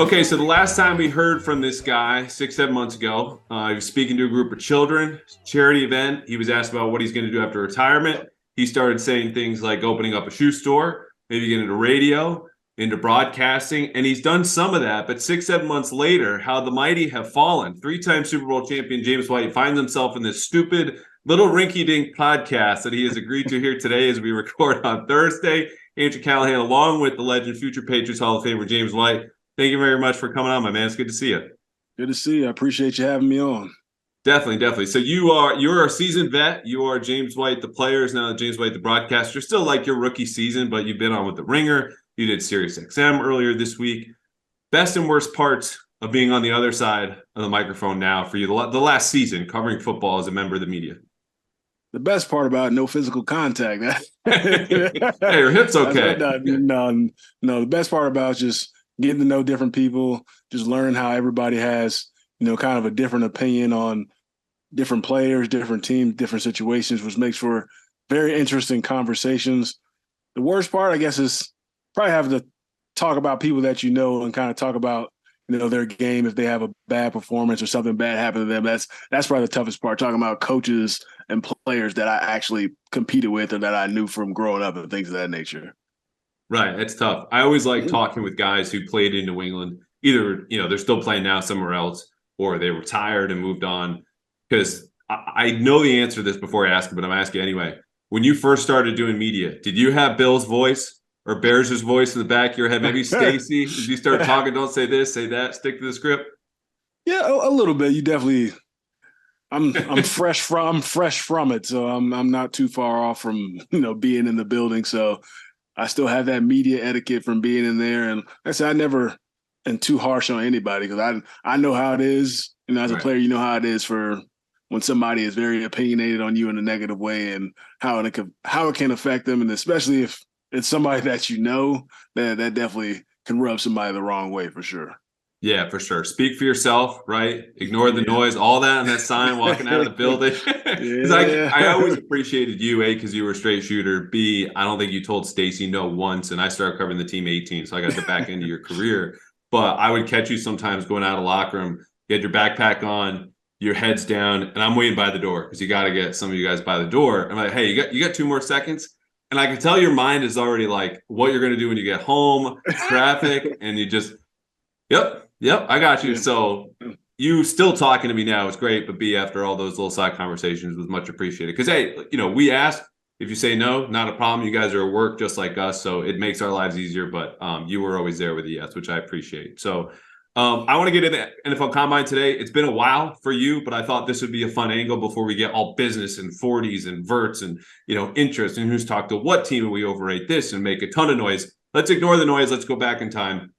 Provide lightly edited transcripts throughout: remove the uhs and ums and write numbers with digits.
Okay, so the last time we heard from this guy 6-7 months ago, he was speaking to a group of children, charity event. He was asked about what he's going to do after retirement. He started saying things like opening up a shoe store, maybe getting into radio, into broadcasting, and he's done some of that. But 6-7 months later, how the mighty have fallen. 3-time Super Bowl champion James White finds himself in this stupid little rinky-dink podcast that he has agreed to here today as we record on Thursday. Andrew Callahan, along with the legend, future Patriots Hall of Famer James White. Thank you very much for coming on, my man. It's good to see you. Good to see you. I appreciate you having me on. Definitely. So you're a seasoned vet. You are James White, the players now. James White, the broadcaster. Still like your rookie season, but you've been on with the Ringer. You did Sirius XM earlier this week. Best and worst parts of being on the other side of the microphone now for you the last season covering football as a member of the media. The best part about it, no physical contact. Hey, your hip's okay. No. The best part about it is just getting to know different people, just learning how everybody has, kind of a different opinion on different players, different teams, different situations, which makes for very interesting conversations. The worst part, I guess, is probably having to talk about people that and kind of talk about, their game if they have a bad performance or something bad happened to them. That's probably the toughest part, talking about coaches and players that I actually competed with or that I knew from growing up and things of that nature. Right. It's tough. I always like talking with guys who played in New England. Either, they're still playing now somewhere else or they retired and moved on. Because I know the answer to this before I ask it, but I'm asking anyway. When you first started doing media, did you have Bill's voice or Bears' voice in the back of your head? Maybe Stacy, as you start talking, don't say this, say that, stick to the script? Yeah, a little bit. You definitely I'm fresh from it. So I'm not too far off from, being in the building. So I still have that media etiquette from being in there. And like I said, I never am too harsh on anybody because I know how it is. As a player, you know how it is for when somebody is very opinionated on you in a negative way and how it can affect them. And especially if it's somebody that that definitely can rub somebody the wrong way for sure. Yeah, for sure. Speak for yourself, right? Ignore the noise, all that on that sign walking out of the building. Because I always appreciated you, A, because you were a straight shooter. B, I don't think you told Stacy no once, and I started covering the team 18, so I got the back end of your career. But I would catch you sometimes going out of the locker room, you had your backpack on, your head's down, and I'm waiting by the door because you got to get some of you guys by the door. I'm like, hey, you got 2 more seconds? And I can tell your mind is already like what you're going to do when you get home, traffic, and you just, Yep, I got you. So you still talking to me now is great, but B, after all those little side conversations was much appreciated. Because, hey, we asked. If you say no, not a problem. You guys are at work just like us, so it makes our lives easier. But you were always there with a yes, which I appreciate. So I want to get into NFL Combine today. It's been a while for you, but I thought this would be a fun angle before we get all business and 40s and verts and, interest and who's talked to what team and we overrate this and make a ton of noise. Let's ignore the noise. Let's go back in time.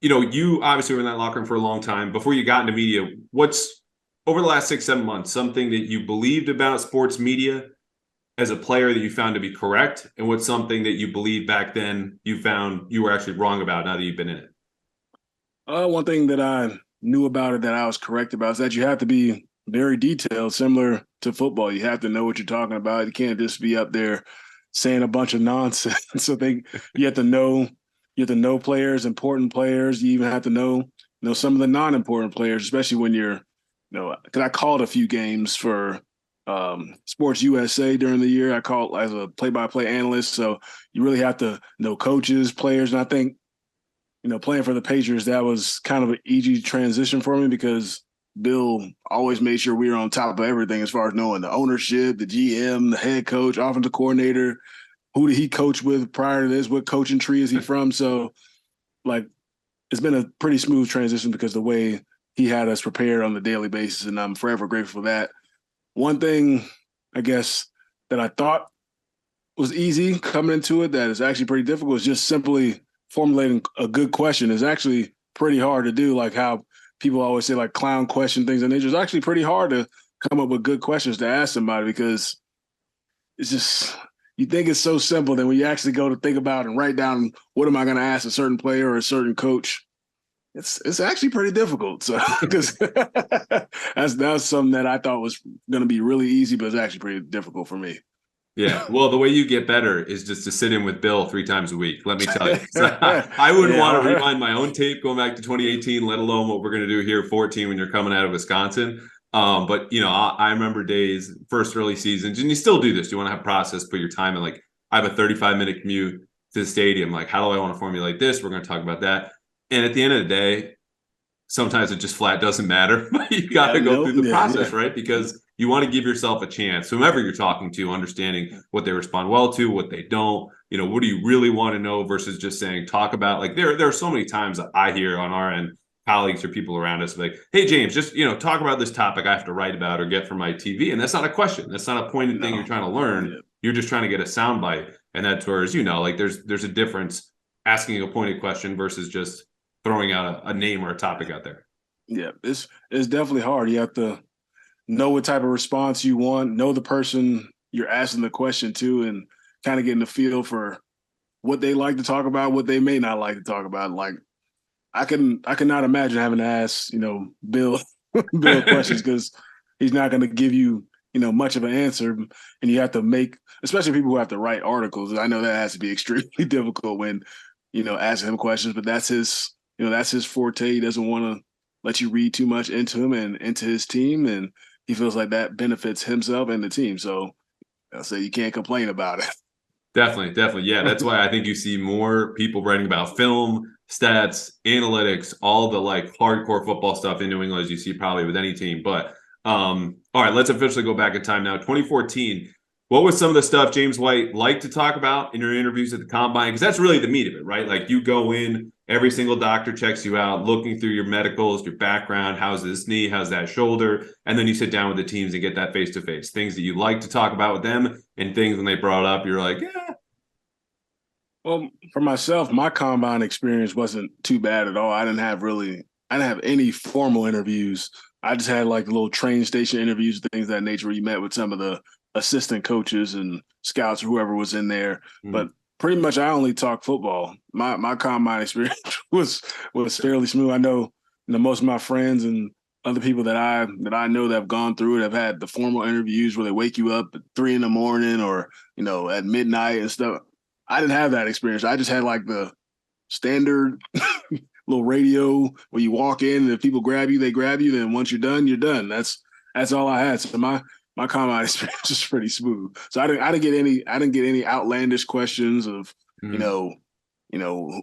You obviously were in that locker room for a long time. Before you got into media, what's over the last 6-7 months, something that you believed about sports media as a player that you found to be correct? And what's something that you believed back then you found you were actually wrong about now that you've been in it? One thing that I knew about it that I was correct about is that you have to be very detailed, similar to football. You have to know what you're talking about. You can't just be up there saying a bunch of nonsense. So you have to know players, important players. You even have to know some of the non-important players, especially when you're, because I called a few games for Sports USA during the year. I called as a play-by-play analyst. So you really have to know coaches, players. And I think, playing for the Patriots, that was kind of an easy transition for me because Bill always made sure we were on top of everything as far as knowing the ownership, the GM, the head coach, offensive coordinator. Who did he coach with prior to this? What coaching tree is he from? So, it's been a pretty smooth transition because the way he had us prepared on a daily basis, and I'm forever grateful for that. One thing, I guess, that I thought was easy coming into it that is actually pretty difficult is just simply formulating a good question. Is actually pretty hard to do, like how people always say, like, clown question, things of nature. It's actually pretty hard to come up with good questions to ask somebody because it's just – you think it's so simple, then when you actually go to think about and write down what am I going to ask a certain player or a certain coach, it's actually pretty difficult. So because that's something that I thought was going to be really easy, but it's actually pretty difficult for me. Yeah. Well, the way you get better is just to sit in with Bill 3 times a week. Let me tell you. I wouldn't want to rewind my own tape going back to 2018, let alone what we're going to do here 14 when you're coming out of Wisconsin. But I remember days, first early seasons, and you still do this. You want to have process, put your time in. Like I have a 35-minute commute to the stadium. Like, how do I want to formulate this? We're going to talk about that. And at the end of the day, sometimes it just flat doesn't matter. But you got to go through the process, right? Because you want to give yourself a chance, whomever you're talking to, understanding what they respond well to, what they don't. What do you really want to know versus just saying, talk about, like, there are so many times that I hear on our end, colleagues or people around us like, hey, James, just, talk about this topic I have to write about or get from my TV. And that's not a question. That's not a pointed thing you're trying to learn. Yeah. You're just trying to get a soundbite. And that's where, as like there's a difference asking a pointed question versus just throwing out a name or a topic out there. Yeah, it's definitely hard. You have to know what type of response you want, know the person you're asking the question to, and kind of getting the feel for what they like to talk about, what they may not like to talk about. Like I cannot imagine having to ask, Bill questions because he's not going to give you, much of an answer. And you have to make, especially people who have to write articles. I know that has to be extremely difficult when, asking him questions, but that's his forte. He doesn't want to let you read too much into him and into his team. And he feels like that benefits himself and the team. So I'll say you can't complain about it. Definitely. Yeah, that's why I think you see more people writing about film, stats, analytics, all the like hardcore football stuff in New England as you see probably with any team. But all right, let's officially go back in time now. 2014. What was some of the stuff James White liked to talk about in your interviews at the Combine? Because that's really the meat of it, right? Like you go in, every single doctor checks you out, looking through your medicals, your background, how's this knee, how's that shoulder, and then you sit down with the teams and get that face-to-face. Things that you like to talk about with them and things when they brought up, you're like, yeah. Well, for myself, my Combine experience wasn't too bad at all. I didn't have any formal interviews. I just had like little train station interviews, things of that nature, where you met with some of the assistant coaches and scouts or whoever was in there. But pretty much I only talk football. My Combine experience was fairly smooth. I know, most of my friends and other people that I know that have gone through it have had the formal interviews where they wake you up at 3 a.m. or, at midnight and stuff. I didn't have that experience. I just had like the standard little radio where you walk in and if people grab you, they grab you. Then once you're done, you're done. That's all I had. So my Combine experience was pretty smooth. So I didn't get any outlandish questions of,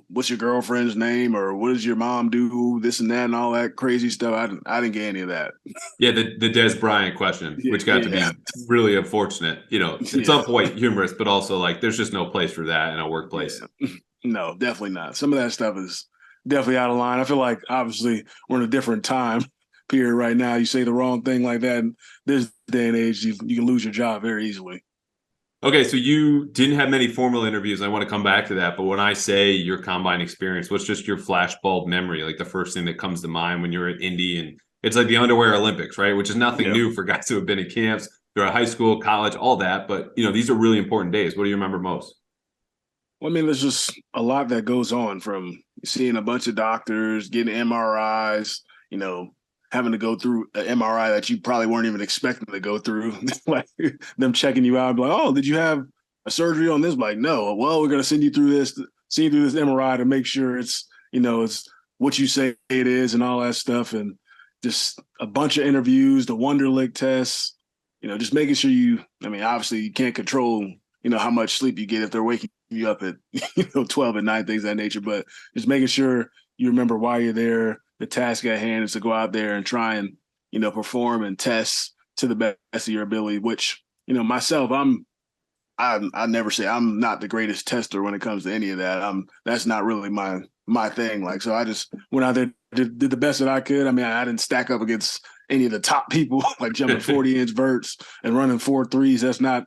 what's your girlfriend's name or what does your mom do, this and that and all that crazy stuff. I didn't get any of that. Yeah, the Des Bryant question, which got to be really unfortunate. At some point humorous, but also like there's just no place for that in a workplace. Yeah. No, definitely not. Some of that stuff is definitely out of line. I feel like obviously we're in a different time period right now. You say the wrong thing like that in this day and age, you can lose your job very easily. Okay, so you didn't have many formal interviews. I want to come back to that. But when I say your Combine experience, what's just your flashbulb memory? Like the first thing that comes to mind when you're at Indy, and it's like the underwear Olympics, right? Which is nothing new for guys who have been in camps throughout high school, college, all that. But, these are really important days. What do you remember most? Well, I mean, there's just a lot that goes on from seeing a bunch of doctors, getting MRIs, having to go through an MRI that you probably weren't even expecting to go through, like them checking you out, like, oh, did you have a surgery on this? Like, no. Well, we're gonna send you through this MRI to make sure it's it's what you say it is and all that stuff, and just a bunch of interviews, the Wonderlic tests, just making sure obviously you can't control how much sleep you get if they're waking you up at 12 at night, things of that nature, but just making sure you remember why you're there. The task at hand is to go out there and try and, perform and test to the best of your ability, which, myself, I never say I'm not the greatest tester when it comes to any of that. That's not really my thing. Like, so I just went out there, did the best that I could. I mean, I didn't stack up against any of the top people, like jumping 40-inch verts and running 4 threes. That's not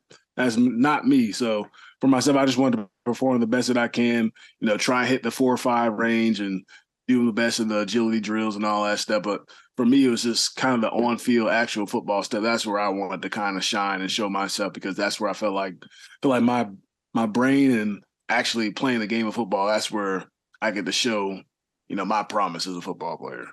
me. So for myself, I just wanted to perform the best that I can, try and hit the 4 or 5 range and do the best of the agility drills and all that stuff. But for me, it was just kind of the on-field actual football stuff. That's where I wanted to kind of shine and show myself, because that's where I feel like my brain and actually playing the game of football, that's where I get to show, my promise as a football player.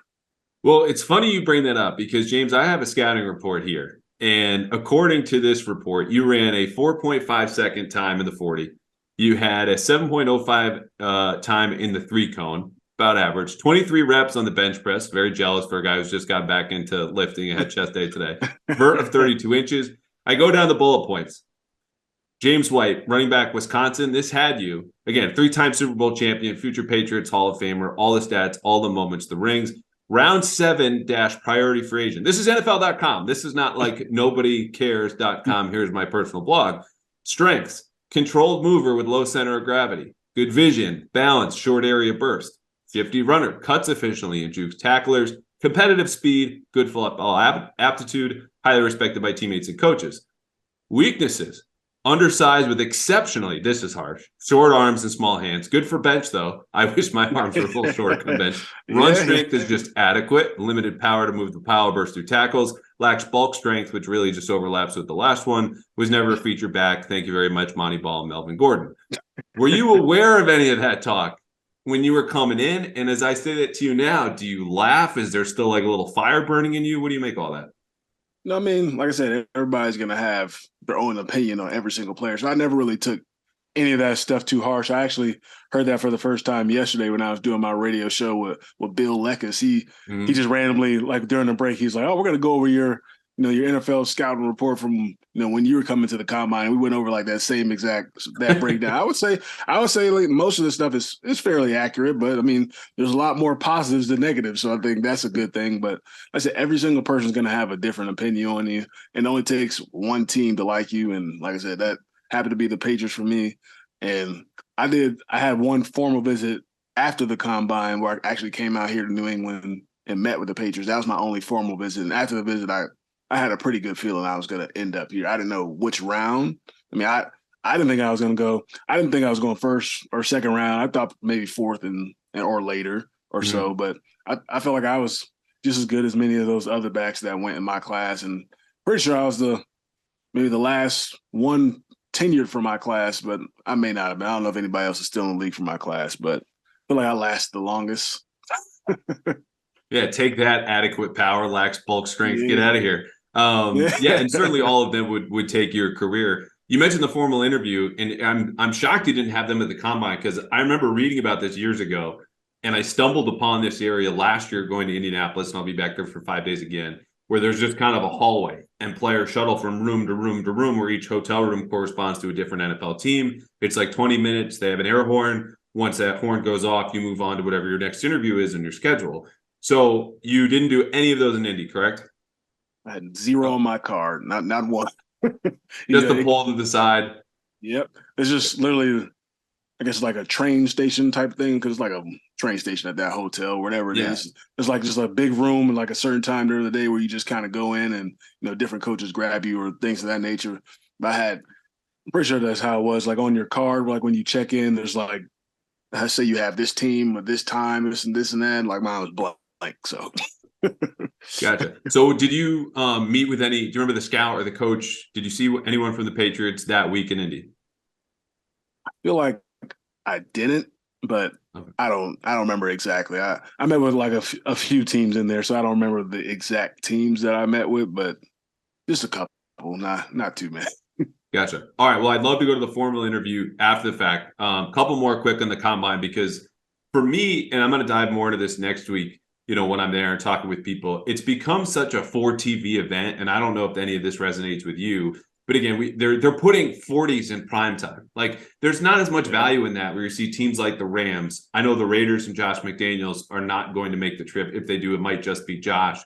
Well, it's funny you bring that up because, James, I have a scouting report here. And according to this report, you ran a 4.5 second time in the 40. You had a 7.05 time in the 3 cone, about average. 23 reps on the bench press. Very jealous for a guy who's just got back into lifting and had chest day today. Vert of 32 inches. I go down the bullet points. James White, running back, Wisconsin. This had you, again, 3-time Super Bowl champion, future Patriots, Hall of Famer, all the stats, all the moments, the rings. Round 7 - priority free agent. This is NFL.com. This is not like nobodycares.com. Here's my personal blog. Strengths: controlled mover with low center of gravity, good vision, balance, short area burst, 50 runner, cuts efficiently and jukes tacklers, competitive speed, good football aptitude, highly respected by teammates and coaches. Weaknesses: undersized with exceptionally, this is harsh, short arms and small hands. Good for bench, though. I wish my arms were a little shorter on bench. Run strength is just adequate. Limited power to move the power burst through tackles. Lacks bulk strength, which really just overlaps with the last one. Was never a feature back. Thank you very much, Monty Ball and Melvin Gordon. Were you aware of any of that talk when you were coming in? And as I say that to you now, do you laugh? Is there still like a little fire burning in you? What do you make of all that? No, I mean, like I said, everybody's going to have their own opinion on every single player. So I never really took any of that stuff too harsh. I actually heard that for the first time yesterday when I was doing my radio show with Bill Leckus. He just randomly, like during the break, he's like, "Oh, we're going to go over your NFL scouting report from when you were coming to the combine." And we went over like that same exact breakdown. I would say like most of the stuff is fairly accurate, but I mean, there's a lot more positives than negatives. So I think that's a good thing. But like I said, every single person's going to have a different opinion on you, and it only takes one team to like you. And like I said, that happened to be the Patriots for me. And I had one formal visit after the combine where I actually came out here to New England and met with the Patriots. That was my only formal visit. And after the visit, I had a pretty good feeling I was going to end up here. I didn't know which round. I mean, I didn't think I was going to go. I didn't think I was going first or second round. I thought maybe fourth or later or so. But I felt like I was just as good as many of those other backs that went in my class. And pretty sure I was maybe the last one tenured for my class, but I may not have been. I don't know if anybody else is still in the league for my class, but I feel like I lasted the longest. Yeah, take that, adequate power, lacks bulk strength. Get out of here. And certainly all of them would take your career. You mentioned the formal interview, and I'm shocked you didn't have them at the combine, because I remember reading about this years ago, and I stumbled upon this area last year going to Indianapolis, and I'll be back there for 5 days again, where there's just kind of a hallway and players shuttle from room to room to room, where each hotel room corresponds to a different NFL team. It's like 20 minutes. They have an air horn. Once that horn goes off, you move on to whatever your next interview is in your schedule. So you didn't do any of those in Indy, correct? I had 0 on my card, not one. Just the pull to the side. Yep. It's just literally, I guess, like a train station type thing, because it's like a train station at that hotel, whatever it is. It's like just a big room and like a certain time during the day where you just kind of go in and, different coaches grab you or things of that nature. But I'm pretty sure that's how it was. Like on your card, like when you check in, there's like, I say you have this team at this time, this and this and that. Like mine was blank. So. Gotcha. So did you meet with do you remember the scout or the coach? Did you see anyone from the Patriots that week in Indy? I feel like I didn't, but okay. I don't remember exactly. I met with like a few teams in there, so I don't remember the exact teams that I met with, but just a couple, not too many. Gotcha. All right. Well, I'd love to go to the formal interview after the fact. Couple more quick on the combine, because for me, and I'm going to dive more into this next week, when I'm there and talking with people, it's become such a for TV event. And I don't know if any of this resonates with you, but again, they're putting 40s in prime time. Like there's not as much value in that, where you see teams like the Rams. I know the Raiders and Josh McDaniels are not going to make the trip. If they do, it might just be Josh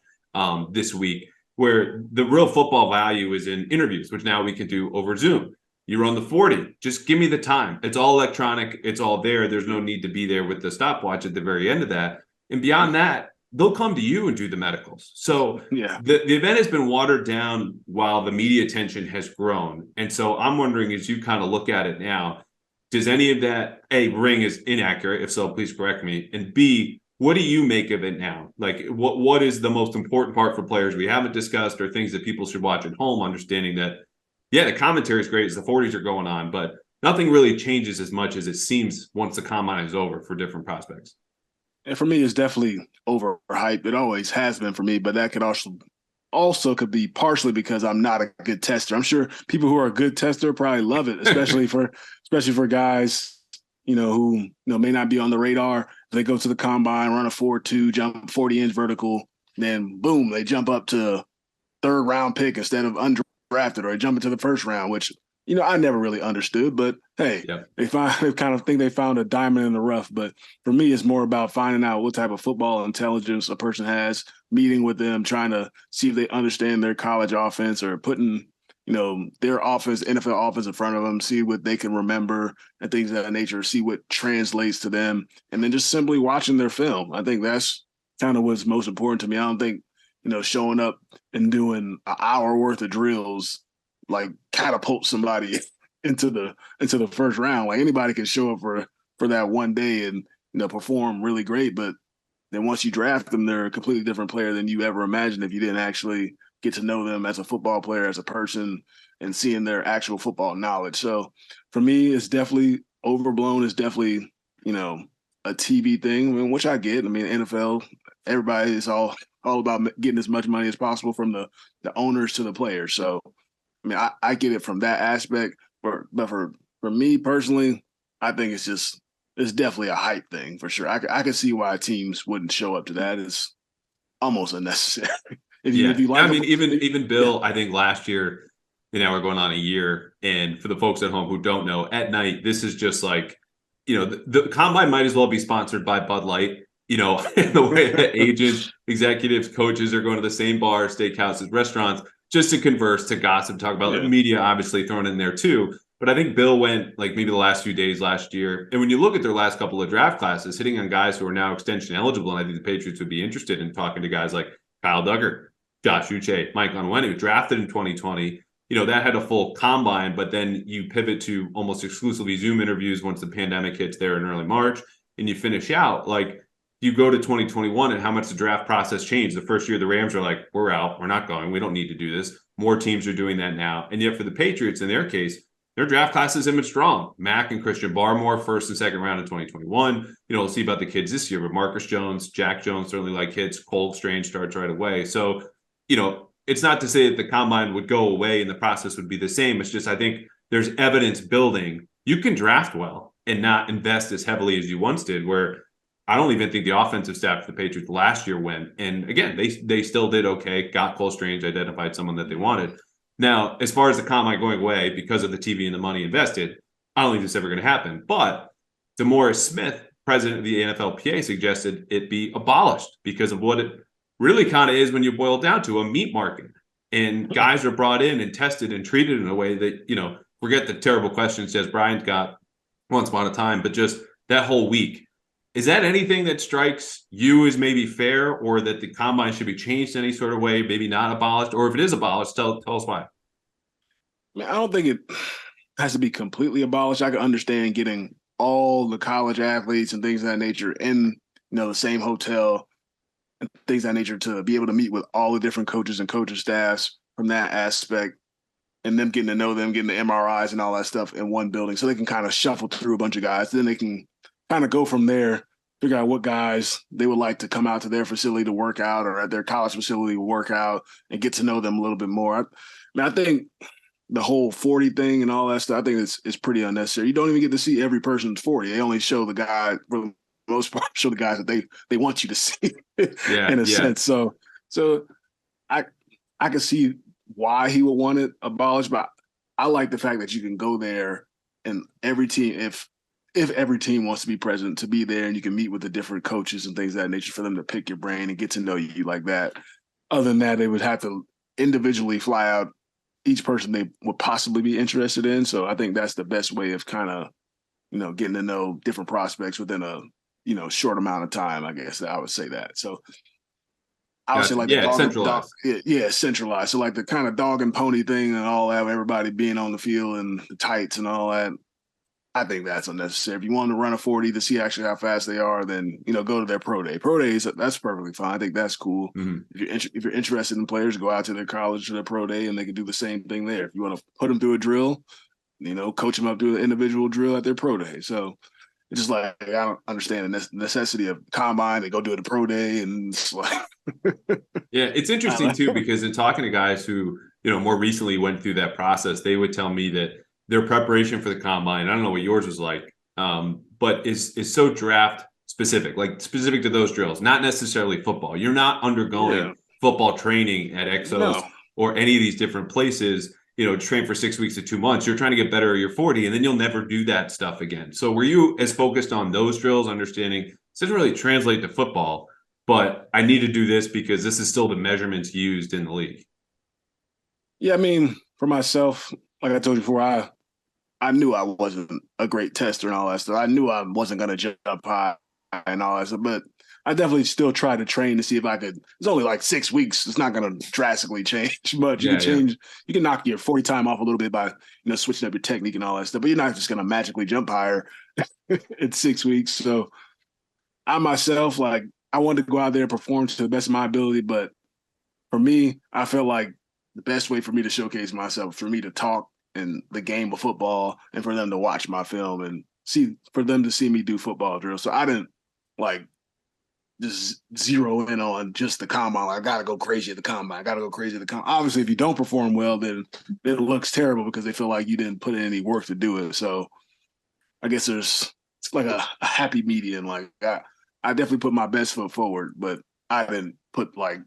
this week, where the real football value is in interviews, which now we can do over Zoom. You run the 40, just give me the time. It's all electronic. It's all there. There's no need to be there with the stopwatch at the very end of that. And beyond that, they'll come to you and do the medicals. So the event has been watered down while the media attention has grown. And so I'm wondering, as you kind of look at it now, does any of that, A, ring is inaccurate? If so, please correct me. And B, what do you make of it now? Like what is the most important part for players we haven't discussed, or things that people should watch at home, understanding that, the commentary is great as the 40s are going on, but nothing really changes as much as it seems once the combine is over for different prospects. And for me, it's definitely overhyped. It always has been for me, but that could also also could be partially because I'm not a good tester. I'm sure people who are a good tester probably love it, especially for guys, who may not be on the radar. If they go to the combine, run a 4.2, jump 40-inch vertical, then boom, they jump up to third round pick instead of undrafted, or they jump into the first round, which I never really understood. But hey, they kind of think they found a diamond in the rough. But for me, it's more about finding out what type of football intelligence a person has, meeting with them, trying to see if they understand their college offense, or putting their offense, NFL offense in front of them, see what they can remember and things of that nature, see what translates to them, and then just simply watching their film. I think that's kind of what's most important to me. I don't think, showing up and doing an hour worth of drills like catapult somebody into the first round. Like, anybody can show up for that one day and perform really great, but then once you draft them, they're a completely different player than you ever imagined if you didn't actually get to know them as a football player, as a person, and seeing their actual football knowledge. So for me, it's definitely overblown. It's definitely, a TV thing, which I get. I mean, NFL, everybody is all about getting as much money as possible from the owners to the players. So, I mean, I get it from that aspect. But for me personally, I think it's definitely a hype thing for sure. I can see why teams wouldn't show up to that. It's almost unnecessary. If you like, I mean, even Bill, I think last year, we're going on a year. And for the folks at home who don't know, at night, this is just like, the combine might as well be sponsored by Bud Light. The way that agents, executives, coaches are going to the same bars, steakhouses, restaurants, just to converse, to gossip, talk about media, obviously thrown in there too. But I think Bill went like maybe the last few days last year. And when you look at their last couple of draft classes, hitting on guys who are now extension eligible, and I think the Patriots would be interested in talking to guys like Kyle Duggar, Josh Uche, Mike Onwenu, drafted in 2020. That had a full combine, but then you pivot to almost exclusively Zoom interviews once the pandemic hits there in early March, and you finish out. Like, you go to 2021 and how much the draft process changed. The first year, the Rams are like, we're out. We're not going. We don't need to do this. More teams are doing that now. And yet for the Patriots, in their case, their draft class is image strong. Mac and Christian Barmore, first and second round in 2021. We'll see about the kids this year, but Marcus Jones, Jack Jones, certainly like hits. Cole Strange starts right away. So, it's not to say that the combine would go away and the process would be the same. It's just, I think there's evidence building. You can draft well and not invest as heavily as you once did, where I don't even think the offensive staff for the Patriots last year went. And again, they still did okay, got Cole Strange, identified someone that they wanted. Now, as far as the combine going away because of the TV and the money invested, I don't think it's ever going to happen. But DeMaurice Smith, president of the NFLPA, suggested it be abolished because of what it really kind of is when you boil down to a meat market. And guys are brought in and tested and treated in a way that, forget the terrible questions Des Bryant got once upon a time, but just that whole week. Is that anything that strikes you as maybe fair, or that the combine should be changed in any sort of way, maybe not abolished? Or if it is abolished, tell us why. I don't think it has to be completely abolished. I can understand getting all the college athletes and things of that nature in, the same hotel and things of that nature, to be able to meet with all the different coaches and coaching staffs from that aspect, and them getting to know them, getting the MRIs and all that stuff in one building, so they can kind of shuffle through a bunch of guys. Then they can kind of go from there, figure out what guys they would like to come out to their facility to work out, or at their college facility to work out, and get to know them a little bit more. I think the whole 40 thing and all that stuff, I think it's pretty unnecessary. You don't even get to see every person's 40. They only show the guy, for the most part, show the guys that they want you to see in a sense. So I can see why he would want it abolished, but I like the fact that you can go there and every team, if every team wants to be present, to be there, and you can meet with the different coaches and things of that nature for them to pick your brain and get to know you like that. Other than that, they would have to individually fly out each person they would possibly be interested in. So I think that's the best way of kind of, getting to know different prospects within a, short amount of time, I guess I would say that. So I would say like centralized. Centralized. So like the kind of dog and pony thing and all that, everybody being on the field and the tights and all that, I think that's unnecessary. If you want to run a 40 to see actually how fast they are, then, go to their pro day. Pro days, that's perfectly fine. I think that's cool. Mm-hmm. If you're interested in players, go out to their college, to their pro day, and they can do the same thing there. If you want to put them through a drill, coach them up, do an individual drill at their pro day. So it's just like I don't understand the necessity of combine. They go do it at pro day, and it's like Yeah, it's interesting too because in talking to guys who more recently went through that process, they would tell me that their preparation for the combine. I don't know what yours was like, but is so draft specific, like specific to those drills, not necessarily football. You're not undergoing football training at Exos or any of these different places. Train for 6 weeks to 2 months. You're trying to get better at your 40, and then you'll never do that stuff again. So were you as focused on those drills, understanding it doesn't really translate to football, but I need to do this because this is still the measurements used in the league? Yeah, I mean, for myself, like I told you before, I knew I wasn't a great tester and all that stuff. I knew I wasn't going to jump high and all that stuff, but I definitely still tried to train to see if I could. It's only like 6 weeks. It's not going to drastically change much. You can change. You can knock your 40 time off a little bit by switching up your technique and all that stuff. But you're not just going to magically jump higher in 6 weeks. So I myself, like, I wanted to go out there and perform to the best of my ability. But for me, I felt like the best way for me to showcase myself, for me to talk in the game of football, and for them to watch my film and for them to see me do football drills. So I didn't like just zero in on just the combine. Like, I got to go crazy at the combine. I got to go crazy at the combine. Obviously, if you don't perform well, then it looks terrible because they feel like you didn't put in any work to do it. So I guess it's like a happy median. Like, I definitely put my best foot forward, but I didn't put like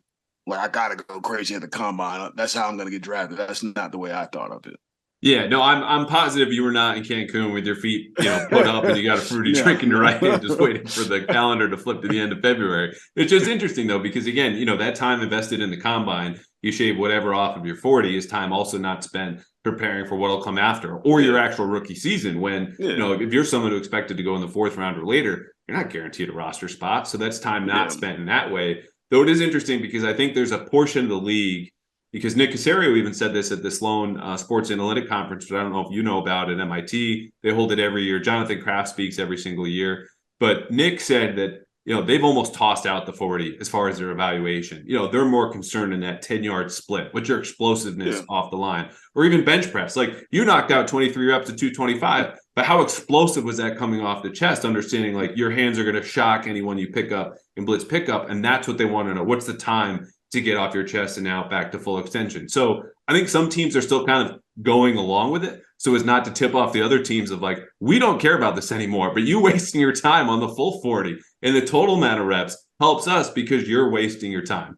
I got to go crazy at the combine. That's how I'm going to get drafted. That's not the way I thought of it. Yeah, no, I'm positive you were not in Cancun with your feet, put up and you got a fruity drink in your right hand, just waiting for the calendar to flip to the end of February. It's just interesting though, because again, that time invested in the combine, you shave whatever off of your 40 is time also not spent preparing for what'll come after, or your actual rookie season. When if you're someone who expected to go in the 4th round or later, you're not guaranteed a roster spot, so that's time not spent in that way. Though it is interesting because I think there's a portion of the league. Because Nick Caserio even said this at the Sloan Sports Analytic Conference, but I don't know if you know about it, MIT. They hold it every year. Jonathan Kraft speaks every single year. But Nick said that, they've almost tossed out the 40 as far as their evaluation. They're more concerned in that 10-yard split. What's your explosiveness off the line? Or even bench press. Like, you knocked out 23 reps to 225, but how explosive was that coming off the chest? Understanding, like, your hands are going to shock anyone you pick up in blitz pickup, and that's what they want to know. What's the time to get off your chest and now back to full extension? So I think some teams are still kind of going along with it so as not to tip off the other teams of like, we don't care about this anymore, but you wasting your time on the full 40 and the total amount of reps helps us because you're wasting your time.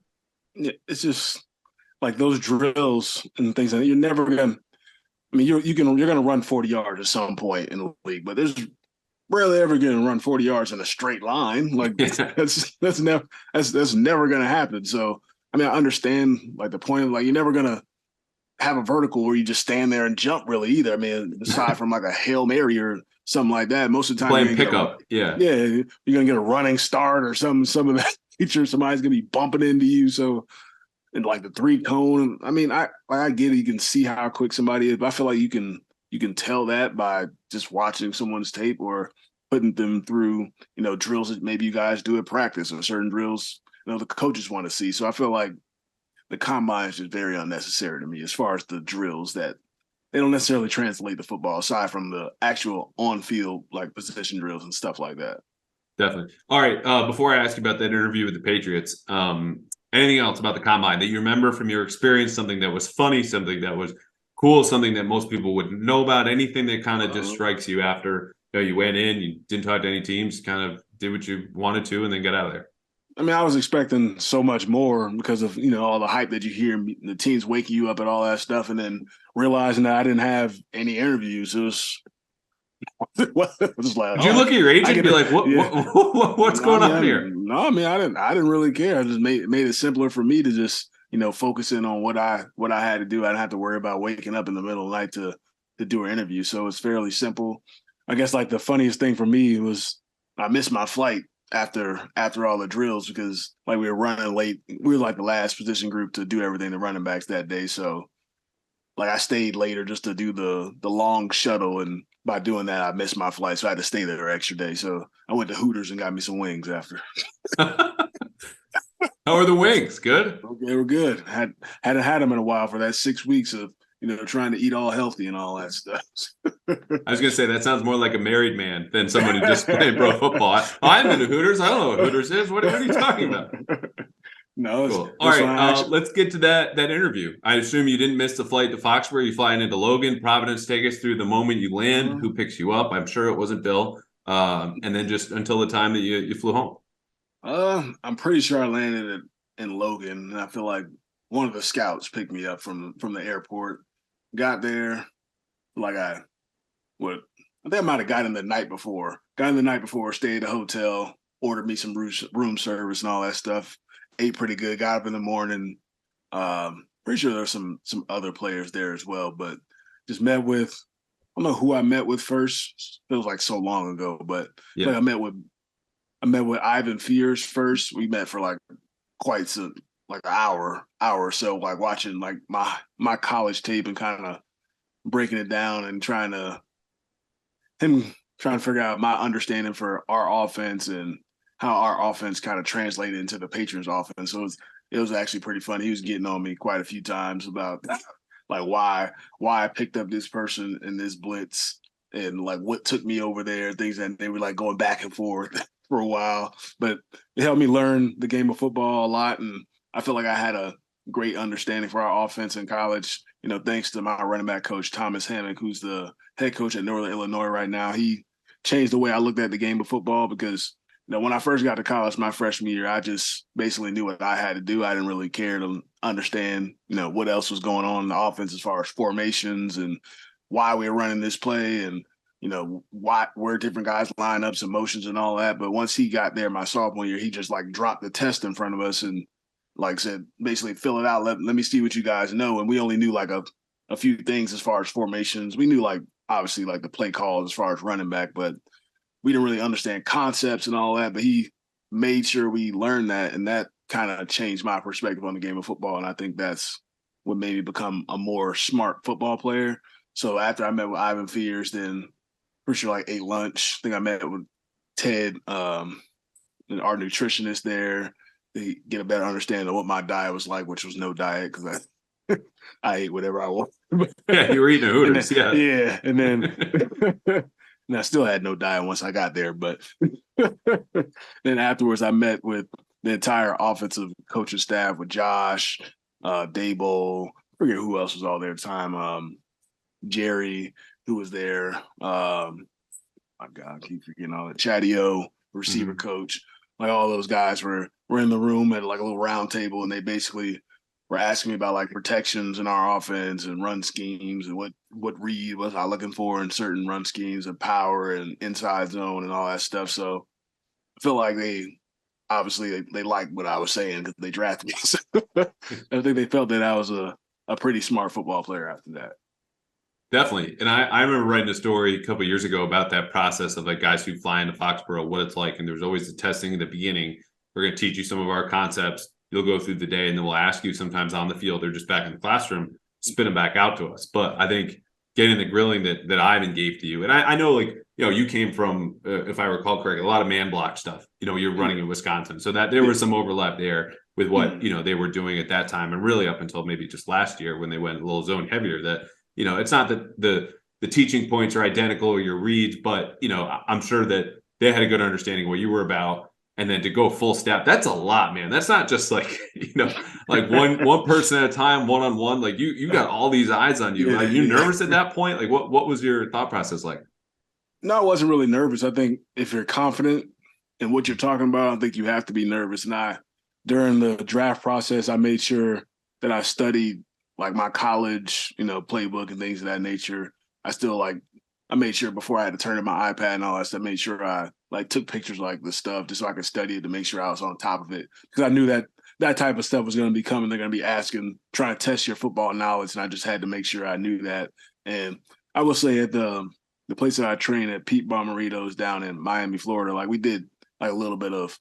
It's just like those drills and things like that. You're never going to, I mean, you're going to run 40 yards at some point in the league, but there's rarely ever going to run 40 yards in a straight line. Like that's never going to happen. So, I mean, I understand like the point of like, you're never going to have a vertical where you just stand there and jump really either. I mean, aside from like a Hail Mary or something like that, most of the time playing pickup. You're going to get a running start or some of that feature. Somebody's going to be bumping into you. So, and like the 3-cone, I mean, I get it. You can see how quick somebody is, but I feel like you can tell that by just watching someone's tape or putting them through, drills that maybe you guys do at practice or certain drills, the coaches want to see. So I feel like the combine is just very unnecessary to me as far as the drills that they don't necessarily translate to football aside from the actual on-field like position drills and stuff like that. Definitely. All right. Before I ask you about that interview with the Patriots, anything else about the combine that you remember from your experience, something that was funny, something that was cool, something that most people wouldn't know about, anything that kind of just strikes you after you went in, you didn't talk to any teams, kind of did what you wanted to, and then got out of there? I mean, I was expecting so much more because of, all the hype that you hear, the teams waking you up and all that stuff, and then realizing that I didn't have any interviews. It was like, did you look at your agent and be like, what's going on here? No, I mean, I didn't really care. I just made it simpler for me to just, focus in on what I had to do. I didn't have to worry about waking up in the middle of the night to do an interview. So it's fairly simple. I guess like the funniest thing for me was I missed my flight after all the drills because like we were running late. We were like the last position group to do everything, the running backs that day. So like I stayed later just to do the long shuttle, and by doing that I missed my flight, so I had to stay there an extra day. So I went to Hooters and got me some wings after. How are the wings? Good? They were good. Hadn't had them in a while for that 6 weeks of trying to eat all healthy and all that stuff. I was going to say, that sounds more like a married man than someone who just playing pro football. I'm into Hooters. I don't know what Hooters is. What are you talking about? No, cool. All right, let's get to that interview. I assume you didn't miss the flight to Foxboro. You flying into Logan. Providence, take us through the moment you land. Who picks you up? I'm sure it wasn't Bill. And then just until the time that you flew home. I'm pretty sure I landed in Logan, and I feel like one of the scouts picked me up from the airport. Got there, like I think I might have got in the night before. Got in the night before, stayed at a hotel, ordered me some room service and all that stuff. Ate pretty good. Got up in the morning. Pretty sure there's some other players there as well, but just met with. I don't know who I met with first. It was like so long ago, but yeah. Like I met with Ivan Fears first. We met for like quite some like an hour or so, like watching like my college tape and kind of breaking it down and trying to figure out my understanding for our offense and how our offense kind of translated into the Patriots offense. So it was actually pretty fun. He was getting on me quite a few times about like why I picked up this person in this blitz and like what took me over there, things that they were like going back and forth for a while. But it helped me learn the game of football a lot, and I feel like I had a great understanding for our offense in college, thanks to my running back coach, Thomas Hammock, who's the head coach at Northern Illinois right now. He changed the way I looked at the game of football because, when I first got to college my freshman year, I just basically knew what I had to do. I didn't really care to understand, what else was going on in the offense as far as formations and why we were running this play and, where different guys lineups and motions and all that. But once he got there my sophomore year, he just like dropped the test in front of us and like said, basically fill it out. Let me see what you guys know. And we only knew like a few things as far as formations. We knew like obviously like the play calls as far as running back, but we didn't really understand concepts and all that. But he made sure we learned that, and that kind of changed my perspective on the game of football. And I think that's what made me become a more smart football player. So after I met with Ivan Fears, then for sure like ate lunch. I think I met with Ted, our nutritionist there, to get a better understanding of what my diet was like, which was no diet because I ate whatever I want. Yeah, you were eating Hooters. Then, yeah, and then and I still had no diet once I got there. But then afterwards, I met with the entire offensive coaching staff with Josh, Dable, I forget who else was all there at the time. Jerry, who was there. My God, I keep forgetting all that. Chatio, receiver coach. Like all those guys were in the room at like a little round table, and they basically were asking me about like protections in our offense and run schemes and what read was I looking for in certain run schemes and power and inside zone and all that stuff. So I feel like they liked what I was saying because they drafted me. So I think they felt that I was a pretty smart football player after that. Definitely. And I remember writing a story a couple of years ago about that process of like guys who fly into Foxboro, what it's like. And there's always the testing in the beginning. We're going to teach you some of our concepts. You'll go through the day, and then we'll ask you sometimes on the field or just back in the classroom, spit them back out to us. But I think getting the grilling that Ivan gave to you, and I know like, you came from, if I recall correctly, a lot of man block stuff. You're running in Wisconsin. So that there was some overlap there with what, they were doing at that time. And really up until maybe just last year when they went a little zone heavier, that, it's not that the teaching points are identical or your reads, but, I'm sure that they had a good understanding of what you were about. And then to go full step, that's a lot, man. That's not just like, like one person at a time, one-on-one. Like you got all these eyes on you. Are you nervous at that point? Like what was your thought process like? No, I wasn't really nervous. I think if you're confident in what you're talking about, I don't think you have to be nervous. And during the draft process, I made sure that I studied like my college, playbook and things of that nature. I made sure before I had to turn in my iPad and all that stuff, I made sure I like took pictures like the stuff just so I could study it to make sure I was on top of it. Because I knew that type of stuff was going to be coming. They're going to be asking, trying to test your football knowledge. And I just had to make sure I knew that. And I will say at the place that I trained at Pete Bommarito's down in Miami, Florida, like we did like a little bit of,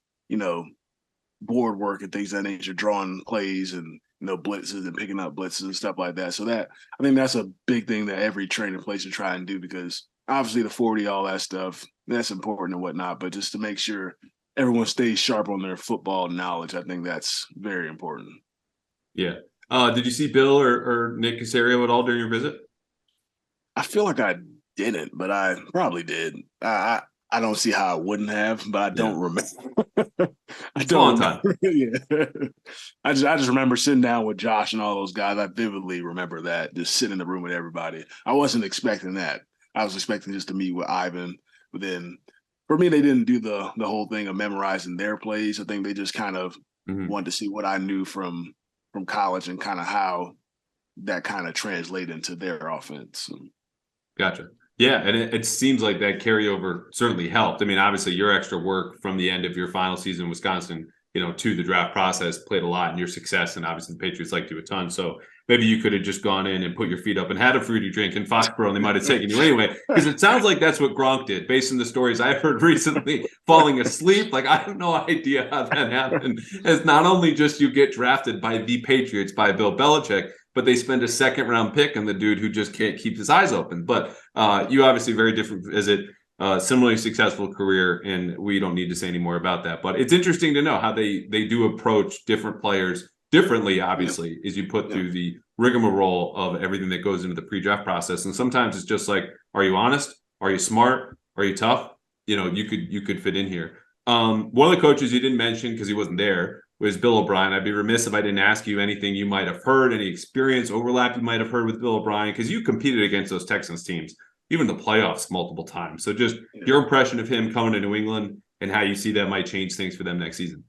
board work and things of that nature, drawing plays and, blitzes and picking up blitzes and stuff like that. So I think that's a big thing that every training place should try and do, because obviously the 40, all that stuff, that's important and whatnot, but just to make sure everyone stays sharp on their football knowledge, I think that's very important. Yeah. Did you see Bill or Nick Casario at all during your visit? I feel like I didn't, but I probably did. I don't see how I wouldn't have, but I don't remember. I It's a long don't time. remember. Yeah. I just remember sitting down with Josh and all those guys. I vividly remember that, just sitting in the room with everybody. I wasn't expecting that. I was expecting just to meet with Ivan. But then for me, they didn't do the whole thing of memorizing their plays. I think they just kind of wanted to see what I knew from college and kind of how that kind of translated into their offense. Gotcha. Yeah, and it seems like that carryover certainly helped. I mean, obviously, your extra work from the end of your final season in Wisconsin, to the draft process played a lot in your success, and obviously the Patriots liked you a ton. So maybe you could have just gone in and put your feet up and had a fruity drink in Foxboro, and they might have taken you anyway. Because it sounds like that's what Gronk did, based on the stories I've heard recently, falling asleep. Like, I have no idea how that happened. It's not only just you get drafted by the Patriots, by Bill Belichick, but they spend a second-round pick on the dude who just can't keep his eyes open. But you obviously very different visit, similarly successful career, and we don't need to say any more about that. But it's interesting to know how they do approach different players differently, obviously, as you put through the rigmarole of everything that goes into the pre-draft process. And sometimes it's just like, are you honest? Are you smart? Are you tough? You could fit in here. One of the coaches you didn't mention because he wasn't there was Bill O'Brien. I'd be remiss if I didn't ask you anything you might have heard, any experience, overlap you might have heard with Bill O'Brien, because you competed against those Texans teams, even the playoffs multiple times. So just your impression of him coming to New England and how you see that might change things for them next season.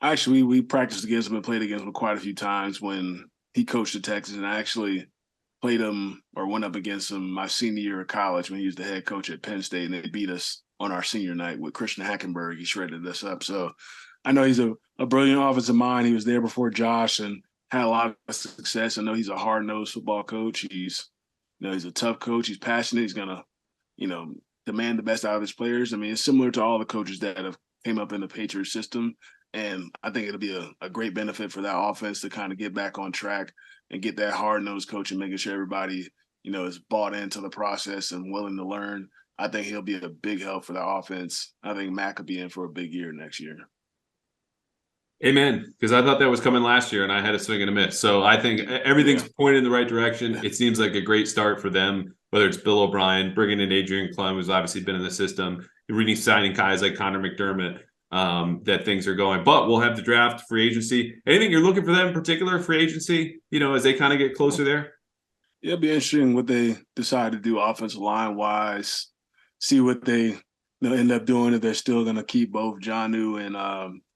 Actually, we practiced against him and played against him quite a few times when he coached the Texans, and I actually played him or went up against him my senior year of college when he was the head coach at Penn State, and they beat us on our senior night with Christian Hackenberg. He shredded us up. So I know he's a brilliant offensive mind. He was there before Josh and had a lot of success. I know he's a hard-nosed football coach. He's a tough coach. He's passionate. He's going to, demand the best out of his players. I mean, it's similar to all the coaches that have came up in the Patriots system. And I think it'll be a great benefit for that offense to kind of get back on track and get that hard-nosed coach and making sure everybody, is bought into the process and willing to learn. I think he'll be a big help for the offense. I think Mac could be in for a big year next year. Amen. Because I thought that was coming last year, and I had a swing and a miss. So I think everything's pointed in the right direction. It seems like a great start for them, whether it's Bill O'Brien, bringing in Adrian Klum, who's obviously been in the system, reading signing guys like Connor McDermott, that things are going. But we'll have the draft, free agency. Anything you're looking for them in particular, free agency, as they kind of get closer there? It'll be interesting what they decide to do offensive line-wise, see what they end up doing, if they're still going to keep both Jonnu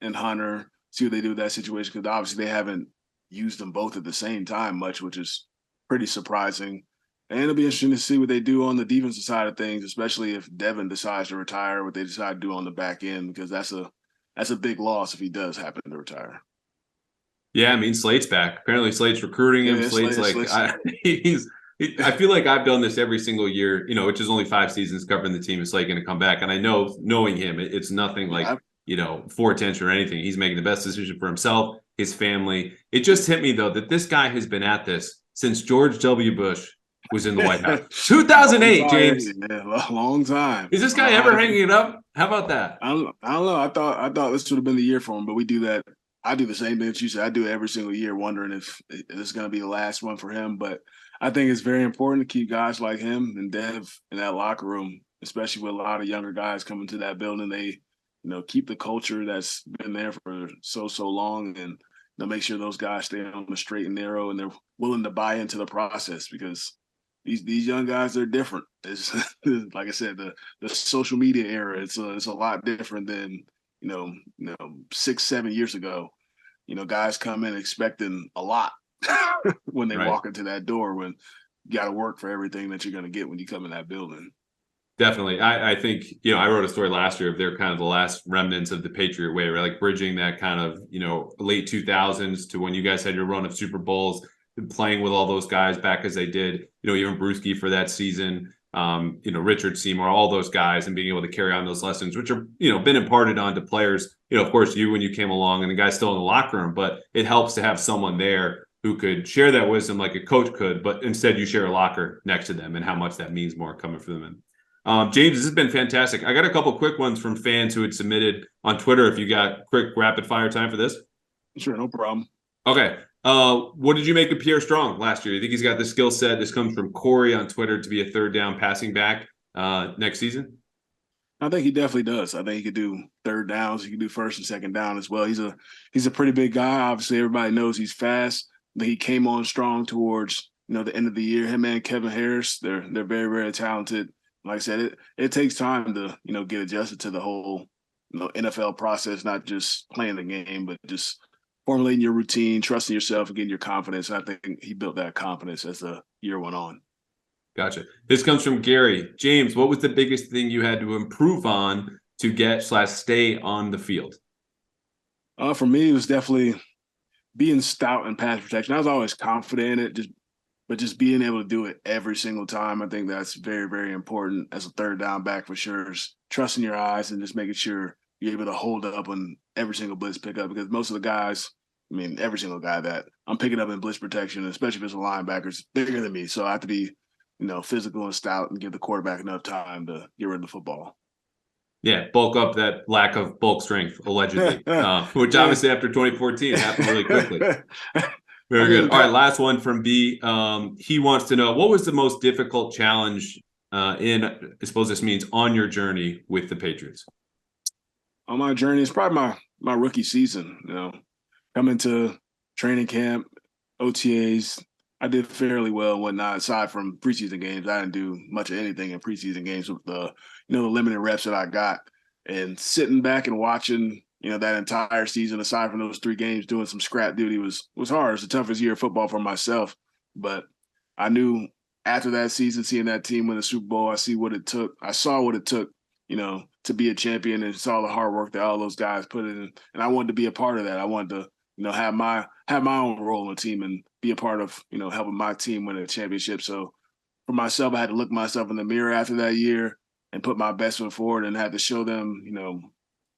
and Hunter, see what they do with that situation, because obviously they haven't used them both at the same time much, which is pretty surprising. And it'll be interesting to see what they do on the defensive side of things, especially if Devin decides to retire, what they decide to do on the back end, because that's a big loss if he does happen to retire. Yeah, I mean, Slate's back. Apparently, Slate's recruiting him. Slate's I feel like I've done this every single year, which is only 5 seasons covering the team. Is Slate going to come back? And I know, knowing him, it's nothing like, for attention or anything. He's making the best decision for himself, his family. It just hit me, though, that this guy has been at this since George W. Bush was in the White House. 2008, James. Yeah, long time. Is this guy ever hanging it up? How about that? I don't know. I thought this would have been the year for him, but we do that. I do the same thing that you said. I do it every single year, wondering if this is going to be the last one for him. But I think it's very important to keep guys like him and Dev in that locker room, especially with a lot of younger guys coming to that building. They, keep the culture that's been there for so long, and make sure those guys stay on the straight and narrow, and they're willing to buy into the process, because these young guys are different. It's like I said, the social media era. It's a lot different than 6-7 years ago. Guys come in expecting a lot when they walk into that door, when you got to work for everything that you're going to get when you come in that building. Definitely. I think, I wrote a story last year of they're kind of the last remnants of the Patriot way, right? Like bridging that kind of, late 2000s to when you guys had your run of Super Bowls, playing with all those guys back as they did, even Brewski for that season, Richard Seymour, all those guys, and being able to carry on those lessons, which are, been imparted on to players, of course, you when you came along and the guys still in the locker room, but it helps to have someone there who could share that wisdom like a coach could, but instead you share a locker next to them, and how much that means more coming from them. James, this has been fantastic. I got a couple quick ones from fans who had submitted on Twitter. If you got quick rapid fire time for this. Sure, no problem. Okay. What did you make of Pierre Strong last year? You think he's got the skill set? This comes from Corey on Twitter to be a third down passing back next season. I think he definitely does. I think he could do third downs. He could do first and second down as well. He's a pretty big guy. Obviously, everybody knows he's fast. I think he came on strong towards the end of the year. Him and Kevin Harris, they're very very talented. Like I said, it takes time to get adjusted to the whole NFL process, not just playing the game, but just formulating your routine, trusting yourself, and getting your confidence. And I think he built that confidence as the year went on. Gotcha. This comes from Gary. James, what was the biggest thing you had to improve on to get/stay on the field? For me, it was definitely being stout in pass protection. I was always confident in it, but just being able to do it every single time. I think that's very, very important as a third down back for sure. Is trusting your eyes and just making sure you're able to hold up on every single blitz pickup, because most of the guys, every single guy that I'm picking up in blitz protection, especially if it's a linebacker, is bigger than me. So I have to be physical and stout and give the quarterback enough time to get rid of the football. Yeah, bulk up that lack of bulk strength, allegedly, which obviously after 2014 happened really quickly. Very good. All right, last one from B. He wants to know, what was the most difficult challenge I suppose this means, on your journey with the Patriots? On my journey, it's probably my rookie season. Coming to training camp, OTAs, I did fairly well and whatnot. Aside from preseason games, I didn't do much of anything in preseason games with the limited reps that I got. And sitting back and watching, that entire season, aside from those 3 games, doing some scrap duty was hard. It's the toughest year of football for myself. But I knew after that season, seeing that team win the Super Bowl, I saw what it took, to be a champion, and saw the hard work that all those guys put in. And I wanted to be a part of that. I wanted to have my own role in the team and be a part of, helping my team win a championship. So for myself, I had to look myself in the mirror after that year and put my best foot forward, and had to show them,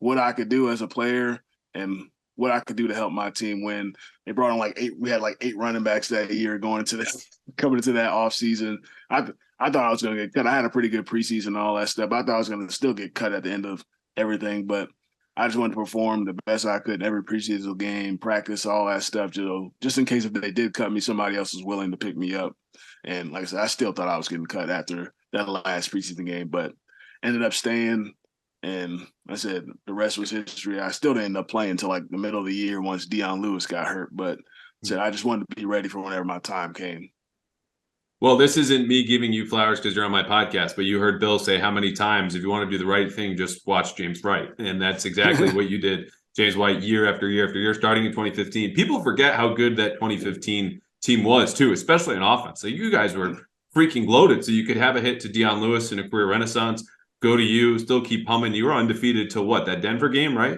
what I could do as a player and what I could do to help my team win. They brought on we had 8 running backs that year coming into that off season. I thought I was going to get cut. I had a pretty good preseason and all that stuff. I thought I was going to still get cut at the end of everything, but I just wanted to perform the best I could in every preseason game, practice, all that stuff, just in case if they did cut me, somebody else was willing to pick me up. And like I said, I still thought I was getting cut after that last preseason game, but ended up staying. And I said the rest was history. I still didn't end up playing until the middle of the year once Deion Lewis got hurt. But I said I just wanted to be ready for whenever my time came. Well, this isn't me giving you flowers because you're on my podcast, but you heard Bill say how many times, if you want to do the right thing, just watch James White. And that's exactly what you did, James White, year after year after year, starting in 2015. People forget how good that 2015 team was, too, especially in offense. So you guys were freaking loaded. So you could have a hit to Deion Lewis in a career renaissance, go to you, still keep humming. You were undefeated till what, that Denver game, right?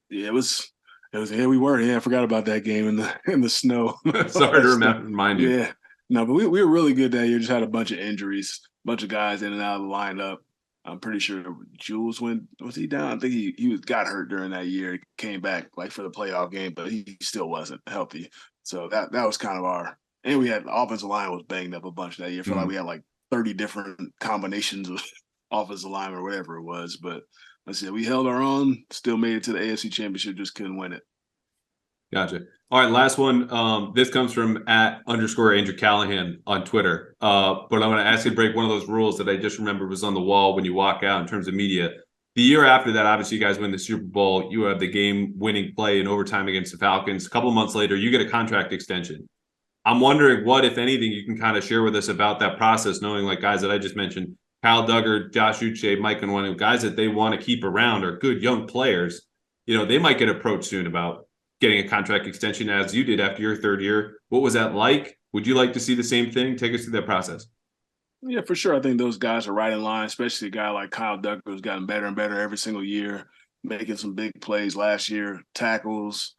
Yeah, it was. Yeah, we were. Yeah, I forgot about that game in the snow. Sorry to remind you. Yeah. No, but we were really good that year. Just had a bunch of injuries, a bunch of guys in and out of the lineup. I'm pretty sure Jules was he down? I think he got hurt during that year. He came back for the playoff game, but he still wasn't healthy. So that was kind of and we had the offensive line was banged up a bunch that year. I feel like we had 30 different combinations of offensive line or whatever it was. But let's see, we held our own, still made it to the AFC Championship, just couldn't win it. Gotcha. All right, last one. This comes from @_Andrew Callahan on Twitter. But I'm going to ask you to break one of those rules that I just remembered was on the wall when you walk out in terms of media. The year after that, obviously, you guys win the Super Bowl. You have the game-winning play in overtime against the Falcons. A couple of months later, you get a contract extension. I'm wondering what, if anything, you can kind of share with us about that process, knowing guys that I just mentioned, Kyle Duggar, Josh Uche, Mike Nwanu, guys that they want to keep around are good young players. They might get approached soon about getting a contract extension as you did after your third year. What was that like? Would you like to see the same thing? Take us through that process. Yeah, for sure. I think those guys are right in line, especially a guy like Kyle Duggar, who's gotten better and better every single year, making some big plays last year, tackles,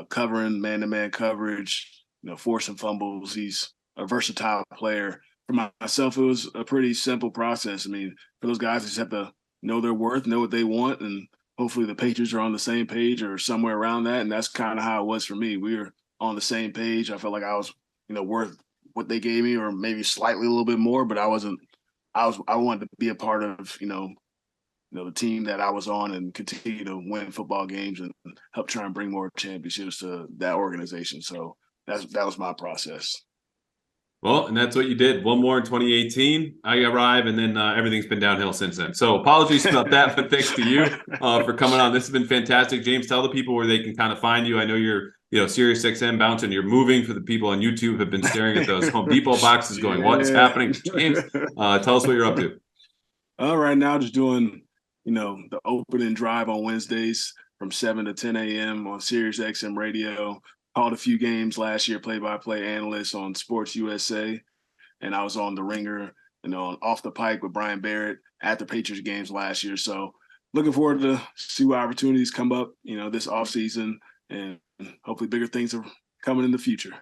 covering man-to-man coverage, forcing fumbles. He's a versatile player. For myself, it was a pretty simple process. For those guys, they just have to know their worth, know what they want, and hopefully the Patriots are on the same page or somewhere around that. And that's kind of how it was for me. We were on the same page. I felt like I was, worth what they gave me, or maybe slightly a little bit more, but I wasn't. I wanted to be a part of, the team that I was on and continue to win football games and help try and bring more championships to that organization. So that was my process. Well, and that's what you did. One more in 2018. I arrived, and then everything's been downhill since then. So apologies about that, but thanks to you for coming on. This has been fantastic. James, tell the people where they can kind of find you. I know you're, Sirius XM bouncing. You're moving. For the people on YouTube have been staring at those Home Depot boxes going, what is happening? James, tell us what you're up to. Right now, just doing, the opening drive on Wednesdays from 7 to 10 a.m. on Sirius XM radio. Called a few games last year, play-by-play analyst on Sports USA, and I was on The Ringer, on Off the Pike with Brian Barrett at the Patriots games last year. So looking forward to see what opportunities come up, this offseason, and hopefully bigger things are coming in the future.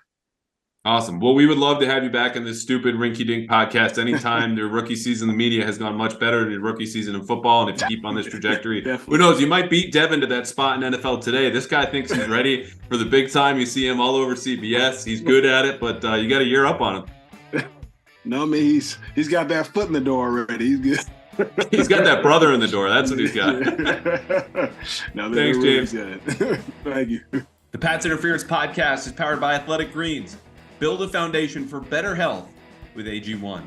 Awesome. Well, we would love to have you back on this stupid rinky-dink podcast anytime their rookie season. The media has gone much better than your rookie season in football. And if you keep on this trajectory, who knows? You might beat Devin to that spot in NFL today. This guy thinks he's ready for the big time. You see him all over CBS. He's good at it, but you got a year up on him. No, I mean, he's got that foot in the door already. He's good. He's got that brother in the door. That's what he's got. No, thanks, James. Thank you. The Pats Interference Podcast is powered by Athletic Greens. Build a foundation for better health with AG1.